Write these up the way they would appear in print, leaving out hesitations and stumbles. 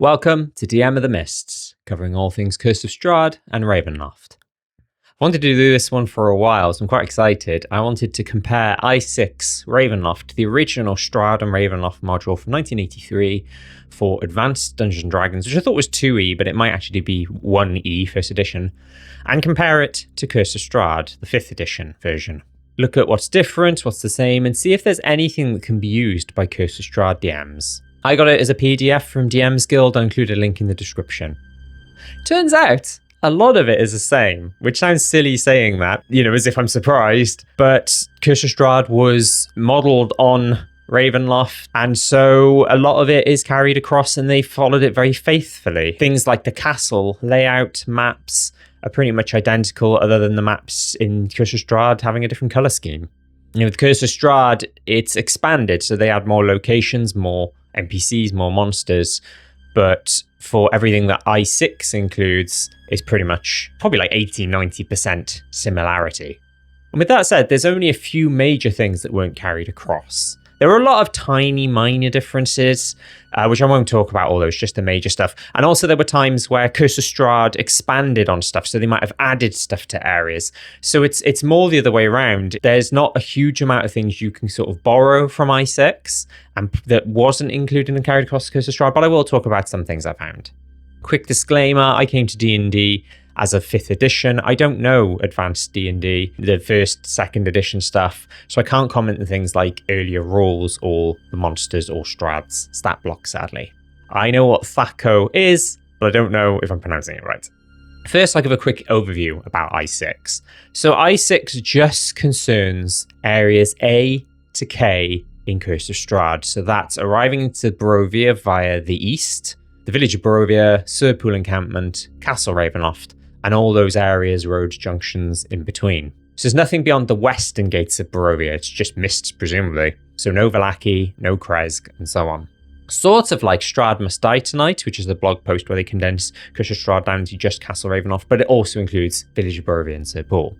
Welcome to DM of the Mists, covering all things Curse of Strahd and Ravenloft. I wanted to do this one for a while, so I'm quite excited. I wanted to compare I6 Ravenloft to the original Strahd and Ravenloft module from 1983 for Advanced Dungeons & Dragons, which I thought was 2E, but it might actually be 1E, first edition, and compare it to Curse of Strahd, the 5th edition version. Look at what's different, what's the same, and see if there's anything that can be used by Curse of Strahd DMs. I got it as a PDF from DM's Guild. I'll include a link in the description. Turns out, a lot of it is the same, which sounds silly saying that, as if I'm surprised, but Curse of Strahd was modelled on Ravenloft, and so a lot of it is carried across and they followed it very faithfully. Things like the castle, layout, maps are pretty much identical other than the maps in Curse of Strahd having a different colour scheme. With Curse of Strahd, it's expanded, so they add more locations, more NPCs, more monsters, but for everything that I6 includes, it's pretty much probably like 80-90% similarity. And with that said, there's only a few major things that weren't carried across. There were a lot of tiny, minor differences, which I won't talk about all those, just the major stuff. And also there were times where Curse of Strahd expanded on stuff, so they might have added stuff to areas. So it's more the other way around. There's not a huge amount of things you can sort of borrow from I6 and that wasn't included and carried across Curse of Strahd, but I will talk about some things I found. Quick disclaimer, I came to D&D as a 5th edition. I don't know advanced D&D, the 1st, 2nd edition stuff, so I can't comment on things like earlier rules or the monsters or Strahd's stat block, sadly. I know what Thaco is, but I don't know if I'm pronouncing it right. First, I'll give a quick overview about I6. So I6 just concerns areas A to K in Curse of Strahd. So that's arriving into Barovia via the east, the village of Barovia, Surpool encampment, Castle Ravenloft, and all those areas, roads, junctions in between. So there's nothing beyond the western gates of Barovia, it's just mists, presumably. So no Vallaki, no Krezk, and so on. Sort of like Strahd Must Die Tonight, which is the blog post where they condense Curse of Strahd down to just Castle Ravenloft, but it also includes Village of Barovia and Surpool.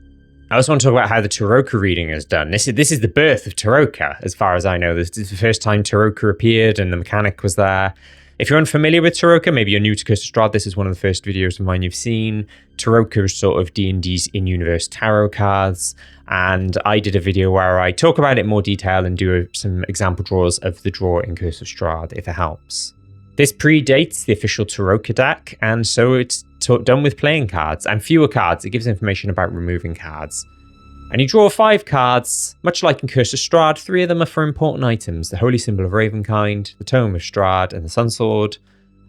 I also want to talk about how the Tarokka reading is done. This is the birth of Tarokka, as far as I know. This is the first time Tarokka appeared and the mechanic was there. If you're unfamiliar with Tarokka, maybe you're new to Curse of Strahd, this is one of the first videos of mine you've seen. Tarokka is sort of D&D's in-universe tarot cards, and I did a video where I talk about it in more detail and do some example draws of the draw in Curse of Strahd, if it helps. This predates the official Tarokka deck, and so it's done with playing cards, and fewer cards. It gives information about removing cards. And you draw 5 cards, much like in Curse of Strahd. 3 of them are for important items, the Holy Symbol of Ravenkind, the Tome of Strahd, and the Sunsword,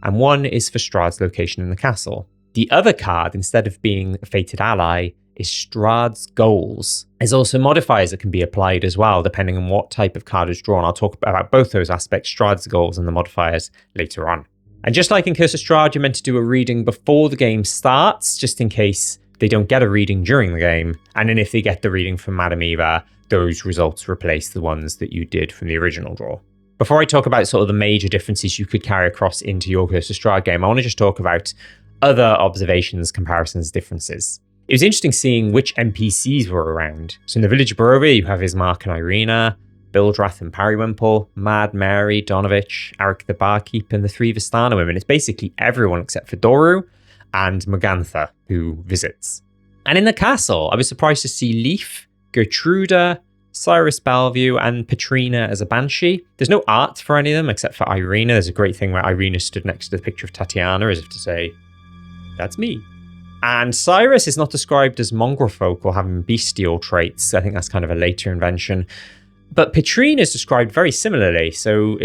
and 1 is for Strahd's location in the castle. The other card, instead of being a fated ally, is Strahd's goals. There's also modifiers that can be applied as well, depending on what type of card is drawn. I'll talk about both those aspects, Strahd's goals and the modifiers, later on. And just like in Curse of Strahd, you're meant to do a reading before the game starts, just in case they don't get a reading during the game, and then if they get the reading from Madame Eva, those results replace the ones that you did from the original draw. Before I talk about sort of the major differences you could carry across into your Curse of Strahd game, I want to just talk about other observations, comparisons, differences. It was interesting seeing which NPCs were around. So in the village of Barovia, you have Ismark and Irina, Bildrath and Parrywimple, Mad Mary, Donovich, Arik the Barkeep, and the 3 Vistana women. It's basically everyone except for Doru and Morgantha, who visits. And in the castle, I was surprised to see Leaf, Gertruda, Cyrus Bellevue, and Petrina as a banshee. There's no art for any of them except for Irina. There's a great thing where Irina stood next to the picture of Tatiana as if to say, that's me. And Cyrus is not described as mongrel folk or having bestial traits. I think that's kind of a later invention. But Petrina is described very similarly. So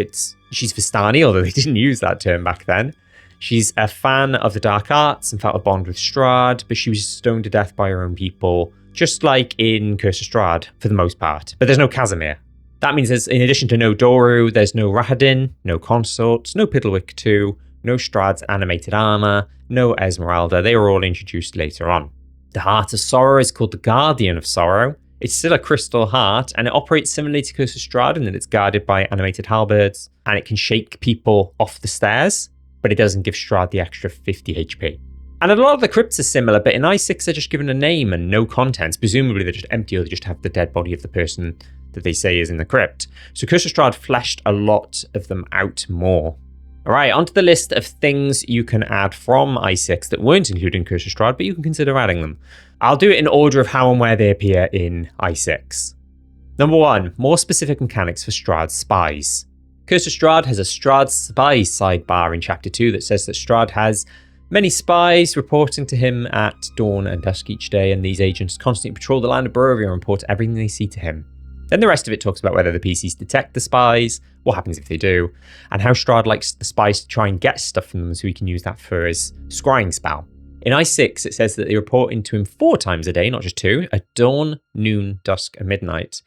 she's Vistani, although they didn't use that term back then. She's a fan of the dark arts and felt a bond with Strahd, but she was stoned to death by her own people, just like in Curse of Strahd, for the most part. But there's no Casimir. That means in addition to no Doru, there's no Rahadin, no Consorts, no Piddlewick II, no Strahd's animated armor, no Esmeralda. They were all introduced later on. The Heart of Sorrow is called the Guardian of Sorrow. It's still a crystal heart, and it operates similarly to Curse of Strahd in that it's guarded by animated halberds, and it can shake people off the stairs, but it doesn't give Strahd the extra 50 HP. And a lot of the crypts are similar, but in I6 they're just given a name and no contents. Presumably they're just empty, or they just have the dead body of the person that they say is in the crypt. So Curse of Strahd fleshed a lot of them out more. Alright, onto the list of things you can add from I6 that weren't included in Curse of Strahd, but you can consider adding them. I'll do it in order of how and where they appear in I6. Number 1, more specific mechanics for Strahd's spies. Curse of Strahd has a Strahd spies sidebar in Chapter 2 that says that Strahd has many spies reporting to him at dawn and dusk each day, and these agents constantly patrol the land of Barovia and report everything they see to him. Then the rest of it talks about whether the PCs detect the spies, what happens if they do, and how Strahd likes the spies to try and get stuff from them so he can use that for his scrying spell. In I6, it says that they report into him 4 times a day, not just 2, at dawn, noon, dusk, and midnight,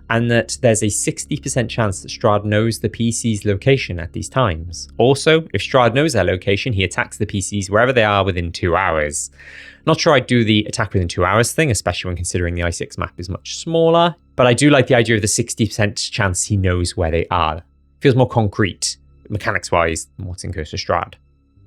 and that there's a 60% chance that Strahd knows the PC's location at these times. Also, if Strahd knows their location, he attacks the PCs wherever they are within 2 hours. Not sure I'd do the attack within 2 hours thing, especially when considering the I6 map is much smaller, but I do like the idea of the 60% chance he knows where they are. Feels more concrete, mechanics-wise, than what's in Curse of Strahd.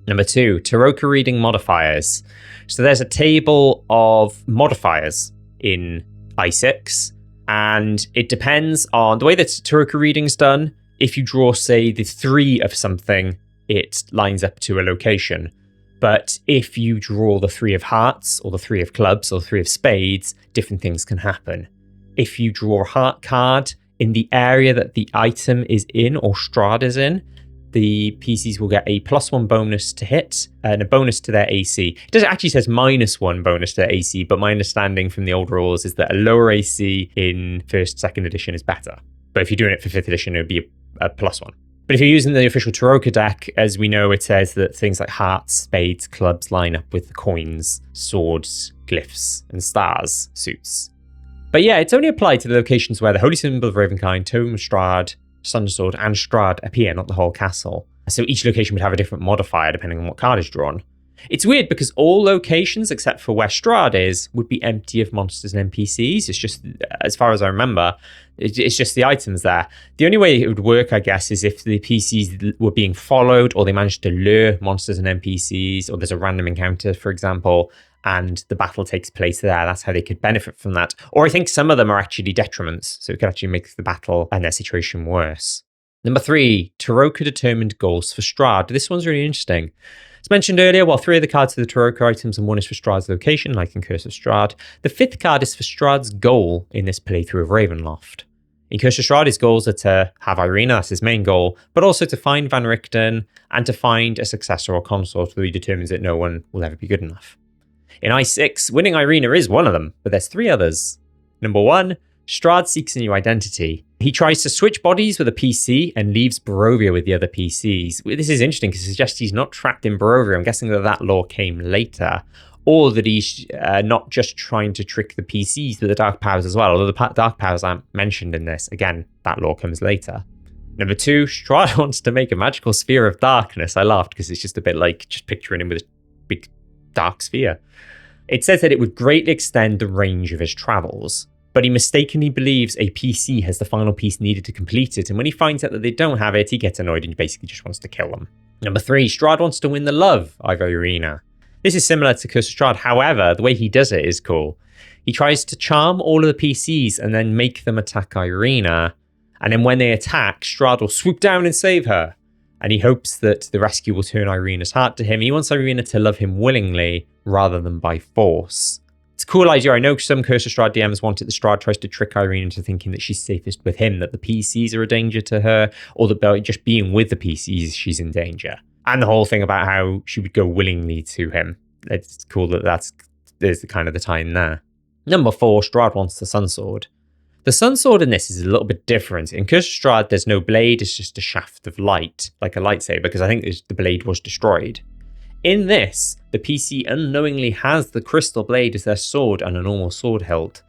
Number 2, Tarokka reading modifiers. So there's a table of modifiers in I6, and it depends on the way that Tarokka reading's done. If you draw, say, the 3 of something, it lines up to a location. But if you draw the 3 of hearts, or the 3 of clubs, or the 3 of spades, different things can happen. If you draw a heart card in the area that the item is in, or Strahd is in, the PCs will get a +1 bonus to hit and a bonus to their AC. It actually says -1 bonus to their AC, but my understanding from the old rules is that a lower AC in 1st, 2nd edition is better. But if you're doing it for 5th edition, it would be a +1. But if you're using the official Tarokka deck, as we know, it says that things like hearts, spades, clubs line up with the coins, swords, glyphs, and stars suits. But yeah, it's only applied to the locations where the Holy Symbol of Ravenkind, Tome of Strahd, Sunsword, and Strahd appear, not the whole castle. So each location would have a different modifier depending on what card is drawn. It's weird because all locations, except for where Strahd is, would be empty of monsters and NPCs. It's just, as far as I remember, it's just the items there. The only way it would work, I guess, is if the PCs were being followed, or they managed to lure monsters and NPCs, or there's a random encounter, for example, and the battle takes place there. That's how they could benefit from that. Or I think some of them are actually detriments, so it could actually make the battle and their situation worse. Number 3, Tarokka-determined goals for Strahd. This one's really interesting. As mentioned earlier, while 3 of the cards are the Tarokka items and 1 is for Strahd's location, like in Curse of Strahd, the 5th card is for Strahd's goal in this playthrough of Ravenloft. In Curse of Strahd, his goals are to have Irina, that's his main goal, but also to find Van Richten and to find a successor or consort, where he determines that no one will ever be good enough. In I6, winning Irina is one of them, but there's 3 others. Number 1, Strahd seeks a new identity. He tries to switch bodies with a PC and leaves Barovia with the other PCs. This is interesting because it suggests he's not trapped in Barovia. I'm guessing that law came later. Or that he's not just trying to trick the PCs, but the Dark Powers as well. Although the Dark Powers aren't mentioned in this. Again, that law comes later. Number 2, Strahd wants to make a magical sphere of darkness. I laughed because it's just a bit like just picturing him with a big dark sphere. It says that it would greatly extend the range of his travels, but he mistakenly believes a PC has the final piece needed to complete it, and when he finds out that they don't have it, he gets annoyed and basically just wants to kill them. Number 3, Strahd wants to win the love of Irina. This is similar to Curse of Strahd, however, the way he does it is cool. He tries to charm all of the PCs and then make them attack Irina, and then when they attack, Strahd will swoop down and save her. And he hopes that the rescue will turn Irina's heart to him. He wants Irina to love him willingly rather than by force. It's a cool idea. I know some Curse of Strahd DMs want it that Strahd tries to trick Irina into thinking that she's safest with him, that the PCs are a danger to her, or that by just being with the PCs, she's in danger. And the whole thing about how she would go willingly to him. It's cool that there's kind of the tie in there. Number 4, Strahd wants the Sunsword. The Sunsword in this is a little bit different. In Curse of Strahd, there's no blade, it's just a shaft of light, like a lightsaber, because I think the blade was destroyed. In this, the PC unknowingly has the crystal blade as their sword and a normal sword hilt.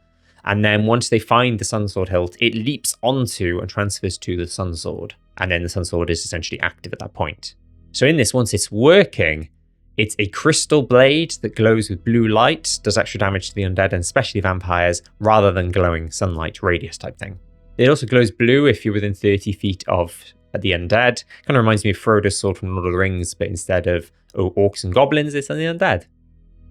And then once they find the Sunsword hilt, it leaps onto and transfers to the Sunsword. And then the Sunsword is essentially active at that point. So in this, once it's working, it's a crystal blade that glows with blue light, does extra damage to the undead and especially vampires, rather than glowing sunlight radius type thing. It also glows blue if you're within 30 feet of the undead. Kind of reminds me of Frodo's sword from Lord of the Rings, but instead of orcs and goblins, it's on the undead.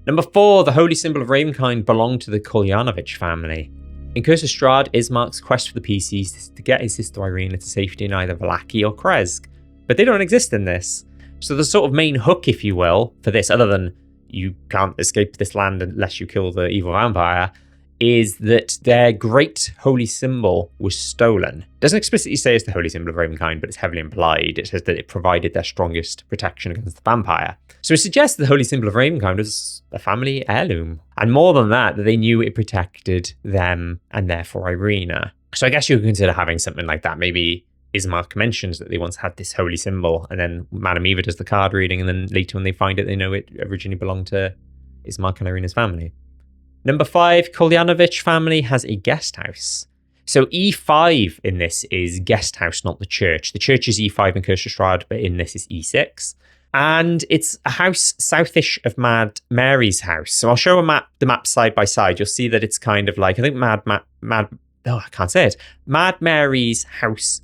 Number 4, the Holy Symbol of Ravenkind belonged to the Kolyanovich family. In Curse of Strahd, Ismark's quest for the PCs is to get his sister Irina to safety in either Vallaki or Kresk. but they don't exist in this. So the sort of main hook, if you will, for this, other than you can't escape this land unless you kill the evil vampire, is that their great holy symbol was stolen. It doesn't explicitly say it's the Holy Symbol of Ravenkind, but it's heavily implied. It says that it provided their strongest protection against the vampire. So it suggests the Holy Symbol of Ravenkind was a family heirloom. And more than that they knew it protected them and therefore Irina. So I guess you could consider having something like that. Maybe Ismark mentions that they once had this holy symbol, and then Madame Eva does the card reading, and then later when they find it, they know it originally belonged to Ismark and Irina's family. Number 5, Kolyanovich family has a guest house. So E5 in this is guest house, not the church. The church is E5 in Curse of Strahd, but in this is E6. And it's a house southish of Mad Mary's house. So I'll show the map side by side. You'll see that it's kind of like, I think Mad Mary's house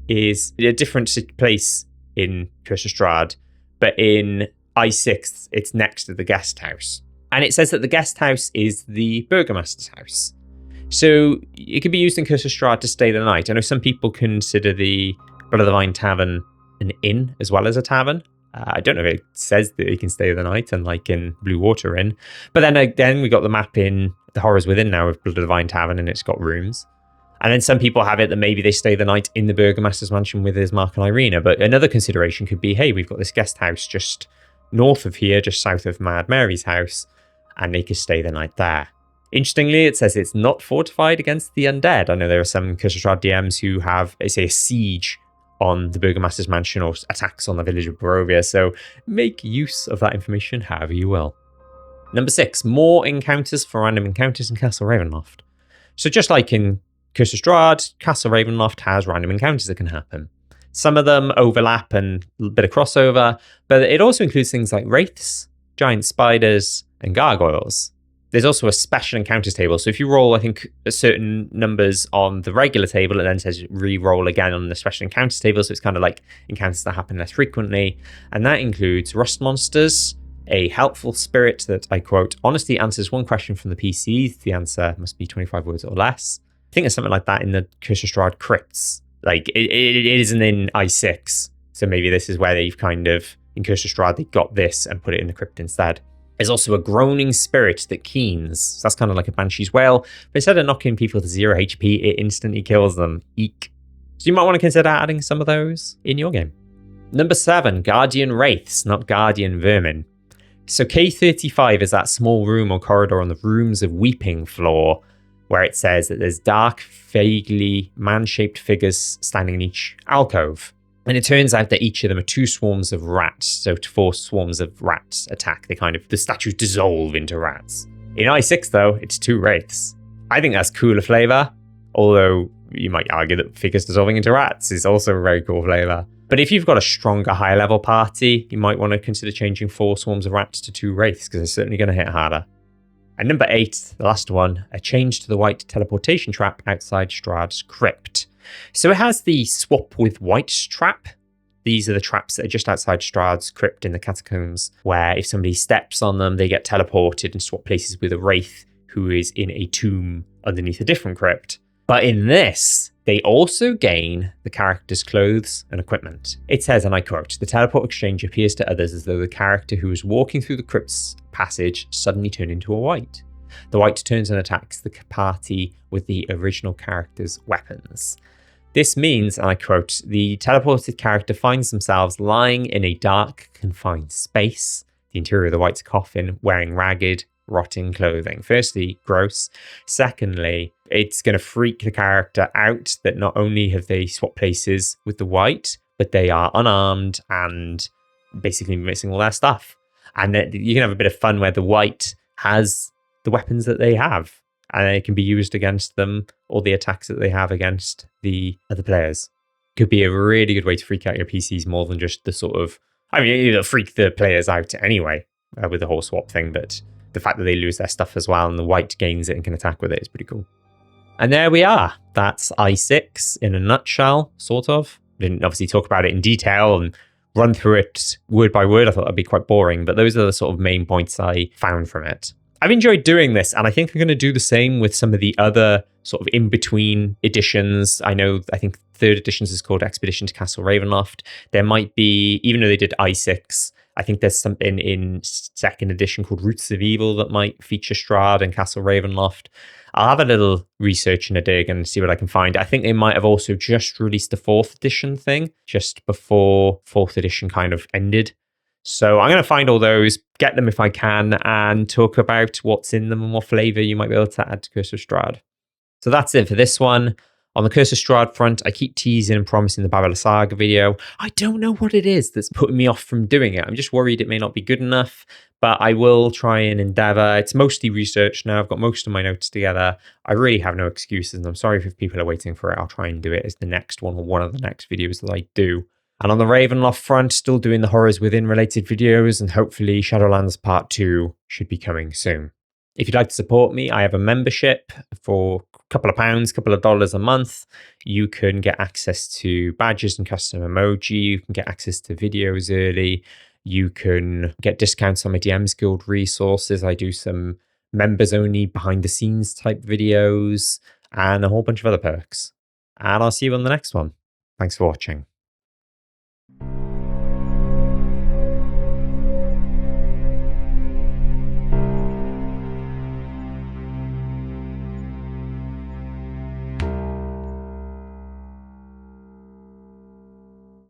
is a different place in Curse of Strahd, but in I6, it's next to the guest house. And it says that the guest house is the Burgomaster's house. So it could be used in Curse of Strahd to stay the night. I know some people consider the Blood of the Vine Tavern an inn as well as a tavern. I don't know if it says that you can stay the night, unlike in Blue Water Inn. But then again, we got the map in The Horrors Within now of Blood of the Vine Tavern, and it's got rooms. And then some people have it that maybe they stay the night in the Burgomaster's mansion with Ismark and Irina. But another consideration could be, hey, we've got this guest house just north of here, just south of Mad Mary's house, and they could stay the night there. Interestingly, it says it's not fortified against the undead. I know there are some Curse of Strahd DMs who have, say, a siege on the Burgomaster's mansion or attacks on the village of Barovia, so make use of that information however you will. Number 6, more encounters for random encounters in Castle Ravenloft. So just like in Curse of Strahd, Castle Ravenloft has random encounters that can happen. Some of them overlap and a bit of crossover, but it also includes things like wraiths, giant spiders, and gargoyles. There's also a special encounters table. So if you roll, I think, certain numbers on the regular table, it then says re-roll again on the special encounters table. So it's kind of like encounters that happen less frequently. And that includes rust monsters, a helpful spirit that, I quote, honestly answers one question from the PCs. The answer must be 25 words or less. I think there's something like that in the Curse of Strahd crypts. Like, it isn't in I6. So maybe this is where they've kind of, in Curse of Strahd, they got this and put it in the crypt instead. There's also a groaning spirit that keens. So that's kind of like a banshee's wail. But instead of knocking people to 0 HP, it instantly kills them. Eek. So you might want to consider adding some of those in your game. Number 7, Guardian Wraiths, not Guardian Vermin. So K35 is that small room or corridor on the Rooms of Weeping floor, where it says that there's dark, vaguely man-shaped figures standing in each alcove. And it turns out that each of them are 2 swarms of rats. So 4 swarms of rats attack. The statues dissolve into rats. In I6, though, it's 2 wraiths. I think that's cooler flavor. Although you might argue that figures dissolving into rats is also a very cool flavor. But if you've got a stronger, higher level party, you might want to consider changing 4 swarms of rats to 2 wraiths, because they're certainly going to hit harder. And number 8, the last one, a change to the wight teleportation trap outside Strahd's crypt. So it has the swap with wights trap. These are the traps that are just outside Strahd's crypt in the catacombs, where if somebody steps on them, they get teleported and swap places with a wraith who is in a tomb underneath a different crypt. But in this, they also gain the character's clothes and equipment. It says, and I quote, the teleport exchange appears to others as though the character who was walking through the crypt's passage suddenly turned into a wight. The wight turns and attacks the party with the original character's weapons. This means, and I quote, the teleported character finds themselves lying in a dark, confined space, the interior of the wight's coffin, wearing ragged, rotting clothing. Firstly, gross. Secondly, it's going to freak the character out that not only have they swapped places with the wight, but they are unarmed and basically missing all their stuff. And you can have a bit of fun where the wight has the weapons that they have, and it can be used against them, or the attacks that they have against the other players. Could be a really good way to freak out your PCs more than just the sort of, I mean, it'll freak the players out anyway with the whole swap thing, but the fact that they lose their stuff as well and the wight gains it and can attack with it is pretty cool. And there we are. That's I6 in a nutshell, sort of. Didn't obviously talk about it in detail and run through it word by word. I thought that'd be quite boring, but those are the sort of main points I found from it. I've enjoyed doing this, and I think I'm going to do the same with some of the other sort of in-between editions. I think 3rd editions is called Expedition to Castle Ravenloft. There might be, even though they did I6, I think there's something in 2nd edition called Roots of Evil that might feature Strahd and Castle Ravenloft. I'll have a little research and a dig and see what I can find. I think they might have also just released a 4th edition thing just before 4th edition kind of ended. So I'm going to find all those, get them if I can, and talk about what's in them and what flavor you might be able to add to Curse of Strahd. So that's it for this one. On the Curse of Strahd front, I keep teasing and promising the Babylon Saga video. I don't know what it is that's putting me off from doing it. I'm just worried it may not be good enough, but I will try and endeavor. It's mostly research now. I've got most of my notes together. I really have no excuses, and I'm sorry if people are waiting for it. I'll try and do it as the next one or one of the next videos that I do. And on the Ravenloft front, still doing the Horrors Within related videos, and hopefully Shadowlands Part 2 should be coming soon. If you'd like to support me, I have a membership for a couple of pounds, couple of dollars a month. You can get access to badges and custom emoji. You can get access to videos early. You can get discounts on my DMs Guild resources. I do some members only behind the scenes type videos and a whole bunch of other perks. And I'll see you on the next one. Thanks for watching.